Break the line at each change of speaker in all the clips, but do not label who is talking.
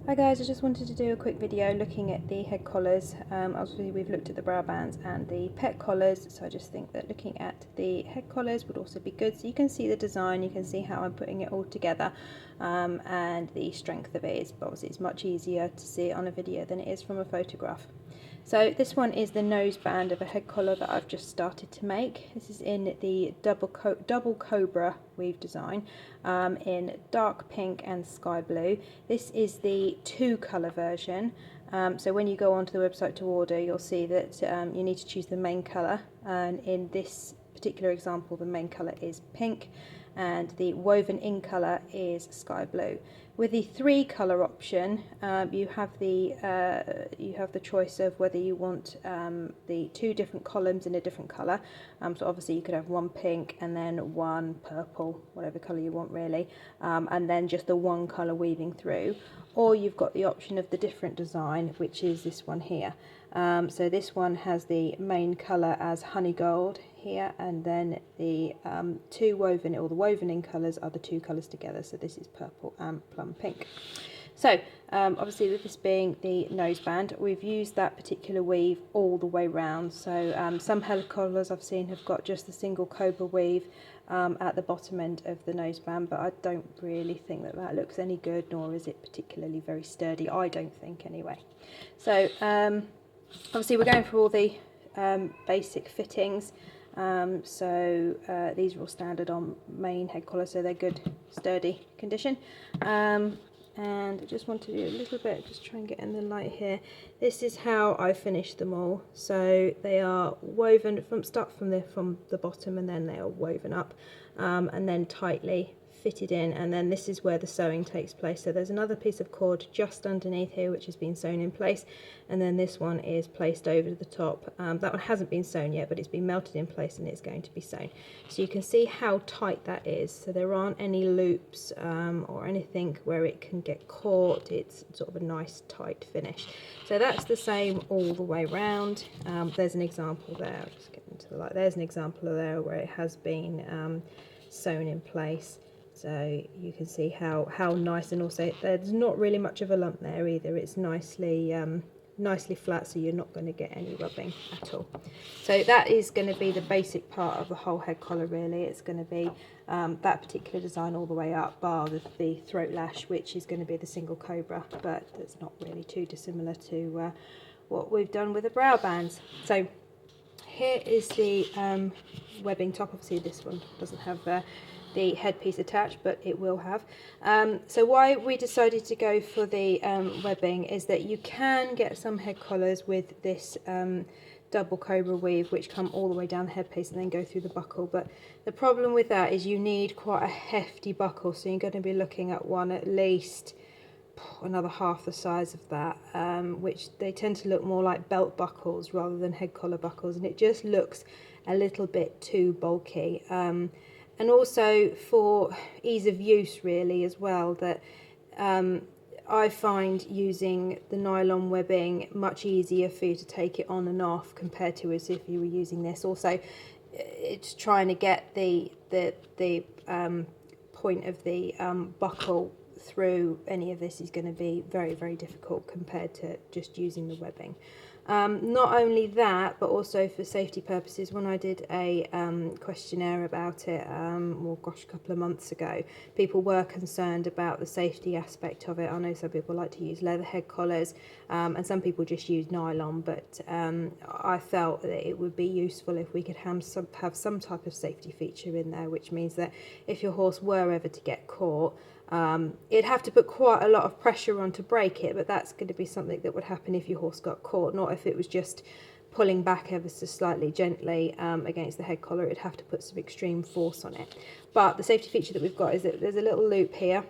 Hi guys, I just wanted to do a quick video looking at the head collars. Obviously we've looked at the brow bands and the pet collars, so I just think that looking at the head collars would also be good. So you can see the design, you can see how I'm putting it all together, and the strength of it is obviously it's much easier to see it on a video than it is from a photograph. So this one is the nose band of a head collar that I've just started to make. This is in the double cobra weave design, in dark pink and sky blue. This is the 2-colour version. So when you go onto the website to order, you'll see that you need to choose the main colour, and in this particular example the main colour is pink and the woven in colour is sky blue. With the 3-colour option, you have the choice of whether you want the 2 different columns in a different colour. So obviously you could have one pink and then one purple, whatever colour you want really, and then just the 1 colour weaving through. Or you've got the option of the different design, which is this one here. So this one has the main colour as honey gold here, and then the the woven in colours are the 2 colours together. So this is purple and plum pink. So obviously with this being the nose band, we've used that particular weave all the way round. So some head collars I've seen have got just the single cobra weave at the bottom end of the nose band, but I don't really think that that looks any good, nor is it particularly very sturdy, I don't think anyway. So obviously we're going for all the basic fittings. These are all standard on main head collars, so they're good sturdy condition. And I just want to do a little bit, just try and get in the light here. This is how I finished them all. So they are woven from the bottom, and then they are woven up and then tightly fitted in, and then this is where the sewing takes place. So there's another piece of cord just underneath here which has been sewn in place, and then this one is placed over the top. That one hasn't been sewn yet, but it's been melted in place and it's going to be sewn. So you can see how tight that is, so there aren't any loops or anything where it can get caught. It's sort of a nice tight finish. So that's the same all the way round. There's an example there, I'll just get into the light. There's an example there where it has been sewn in place. So you can see how nice, and also there's not really much of a lump there either. It's nicely flat, so you're not going to get any rubbing at all. So that is going to be the basic part of the whole head collar really. It's going to be that particular design all the way up, bar the throat lash, which is going to be the single cobra, but it's not really too dissimilar to what we've done with the brow bands. So here is the webbing top. Obviously this one doesn't have the headpiece attached, but it will have. So why we decided to go for the webbing is that you can get some head collars with this double cobra weave which come all the way down the headpiece and then go through the buckle, but the problem with that is you need quite a hefty buckle, so you're going to be looking at one at least another half the size of that, which they tend to look more like belt buckles rather than head collar buckles, and it just looks a little bit too bulky. And also for ease of use really as well, that I find using the nylon webbing much easier for you to take it on and off compared to as if you were using this. Also, it's trying to get the point of the buckle through any of this is going to be very, very difficult compared to just using the webbing. Not only that, but also for safety purposes, when I did a questionnaire about it, well, gosh, a couple of months ago, people were concerned about the safety aspect of it. I know some people like to use leather head collars, and some people just use nylon, but I felt that it would be useful if we could have some type of safety feature in there, which means that if your horse were ever to get caught, it'd have to put quite a lot of pressure on to break it, but that's going to be something that would happen if your horse got caught, not if it was just pulling back ever so slightly gently against the head collar. It'd have to put some extreme force on it. But the safety feature that we've got is that there's a little loop here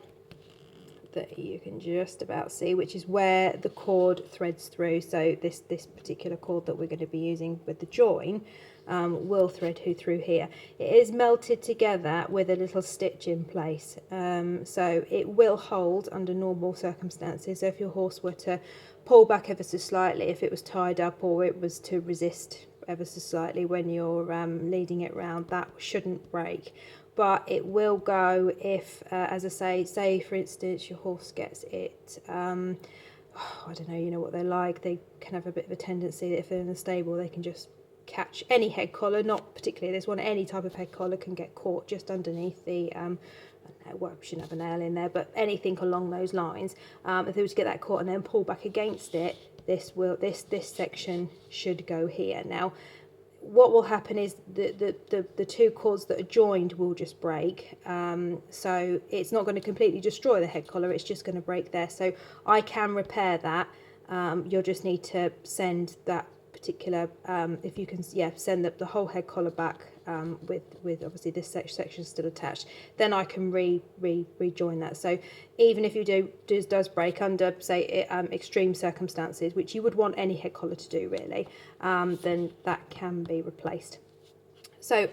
that you can just about see, which is where the cord threads through. So this particular cord that we're going to be using with the join will thread through here. It is melted together with a little stitch in place, so it will hold under normal circumstances. So if your horse were to pull back ever so slightly, if it was tied up or it was to resist ever so slightly when you're leading it round, that shouldn't break. but it will go if, as I say for instance, your horse gets it, I don't know, you know what they're like, they can have a bit of a tendency that if they're in the stable they can just catch any head collar, not particularly this one, any type of head collar can get caught just underneath the, I don't know, well, we shouldn't have a nail in there, but anything along those lines, if they were to get that caught and then pull back against it, this section should go here. Now, what will happen is the two cords that are joined will just break, so it's not going to completely destroy the head collar, it's just going to break there. So I can repair that. You'll just need to send that particular, if you can, send the whole head collar back, with obviously this section still attached, then I can rejoin that. So even if you does break under, say, extreme circumstances, which you would want any head collar to do really, then that can be replaced. So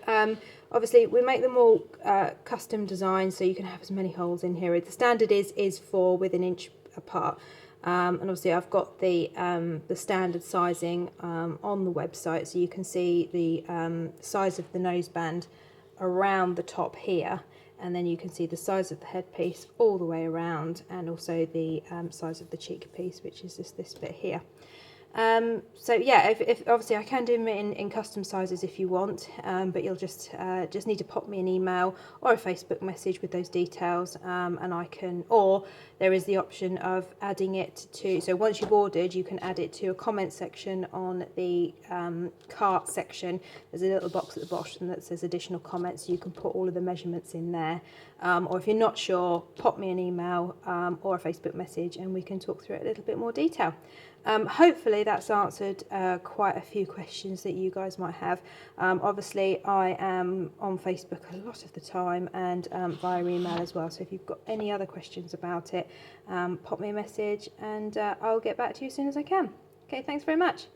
obviously we make them all custom designs, so you can have as many holes in here. The standard is 4 with 1 inch apart. And obviously I've got the standard sizing on the website, so you can see the size of the noseband around the top here, and then you can see the size of the headpiece all the way around, and also the size of the cheek piece, which is just this bit here. So yeah, if obviously I can do them in custom sizes if you want, but you'll just need to pop me an email or a Facebook message with those details, and I can, or there is the option of adding it to, so once you've ordered you can add it to a comment section on the cart section. There's a little box at the bottom that says additional comments, so you can put all of the measurements in there, or if you're not sure, pop me an email or a Facebook message and we can talk through it in a little bit more detail. Hopefully that's answered quite a few questions that you guys might have. Obviously I am on Facebook a lot of the time, and via email as well, so if you've got any other questions about it, pop me a message and I'll get back to you as soon as I can. Okay, thanks very much.